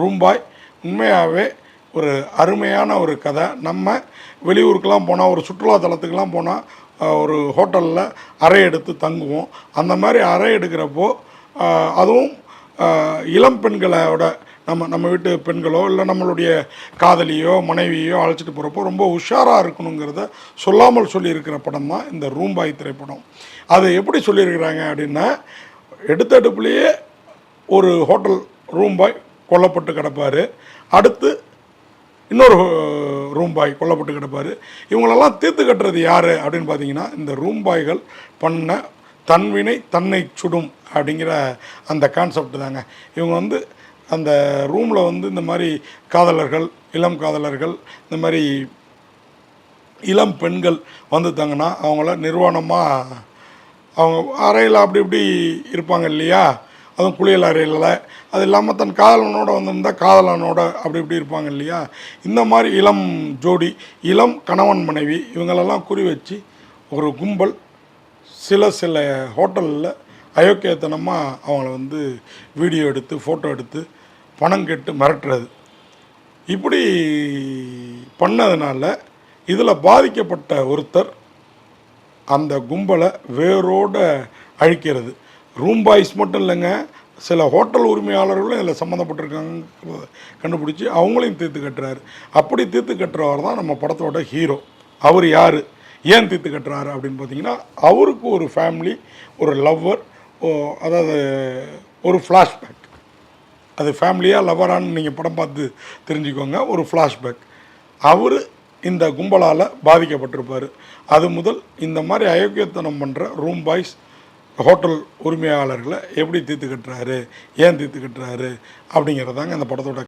Room boy உண்மையாகவே ஒரு அருமையான ஒரு கதை. நம்ம வெளியூருக்கெலாம் போனால், ஒரு சுற்றுலா தலத்துக்கெலாம் போனால் ஒரு ஹோட்டலில் அறை எடுத்து தங்குவோம். அந்த மாதிரி அறை எடுக்கிறப்போ அதுவும் இளம் பெண்களோட நம்ம வீட்டு பெண்களோ இல்லை நம்மளுடைய காதலியோ மனைவியோ அழைச்சிட்டு போகிறப்போ ரொம்ப உஷாராக இருக்கணுங்கிறத சொல்லாமல் சொல்லியிருக்கிற படம் தான் இந்த ரூம்பாய் திரைப்படம். அது எப்படி சொல்லியிருக்கிறாங்க அப்படின்னா, எடுத்த அடுப்புலேயே ஒரு ஹோட்டல் ரூம்பாய் கொல்லப்பட்டு கிடப்பார். அடுத்து இன்னொரு ரூம்பாய் கொல்லப்பட்டு கிடப்பார். இவங்களெல்லாம் தீர்த்து கட்டுறது யார் அப்படின்னு பார்த்தீங்கன்னா, இந்த ரூம்பாய்கள் பண்ண தன்வினை தன்னை சுடும் அப்படிங்கிற அந்த கான்செப்ட் தாங்க. இவங்க அந்த ரூமில் இந்த மாதிரி காதலர்கள், இளம் காதலர்கள், இந்த மாதிரி இளம் பெண்கள் தங்கன்னா அவங்கள நிர்வாணமாக அவங்க அறையில் அப்படி இப்படி இருப்பாங்க இல்லையா, அதுவும் குளியல் அறையில். அது இல்லாமல் தன் காதலனோட வந்திருந்தால் காதலனோட அப்படி இப்படி இருப்பாங்க இல்லையா. இந்த மாதிரி இளம் ஜோடி, இளம் கணவன் மனைவி இவங்களெல்லாம் குறி வச்சு ஒரு கும்பல் சில ஹோட்டலில் அயோக்கியத்தனமாக அவங்கள வீடியோ எடுத்து ஃபோட்டோ எடுத்து பணம் கேட்டு மிரட்டுறது. இப்படி பண்ணதுனால இதில் பாதிக்கப்பட்ட ஒருத்தர் அந்த கும்பலை வேரோடு அழிக்கிறது. ரூம்பாய்ஸ் மட்டும் இல்லைங்க, சில ஹோட்டல் உரிமையாளர்களும் இதில் சம்மந்தப்பட்டிருக்காங்க கண்டுபிடிச்சி அவங்களையும் தீர்த்து கட்டுறாரு. அப்படி தீர்த்து கட்டுறவர் தான் நம்ம படத்தோட ஹீரோ. அவர் யார், ஏன் தீர்த்து கட்டுறாரு அப்படின்னு பார்த்தீங்கன்னா, அவருக்கு ஒரு ஃபேமிலி, ஒரு லவ்வர், அதாவது ஒரு ஃப்ளாஷ்பேக். அது ஃபேமிலியாக லவ்வரான்னு நீங்கள் படம் பார்த்து தெரிஞ்சுக்கோங்க. ஒரு ஃப்ளாஷ்பேக். அவர் இந்த கும்பலால் பாதிக்கப்பட்டிருப்பார். அது முதல் இந்த மாதிரி அயோக்கியத்தனம் பண்ணுற ரூம்பாய்ஸ் ஹோட்டல் உரிமையாளர்களை எப்படி தீர்த்து கட்டுறாரு, ஏன் தீர்த்து கட்டுறாரு அப்படிங்கிறதாங்க இந்த படத்தோட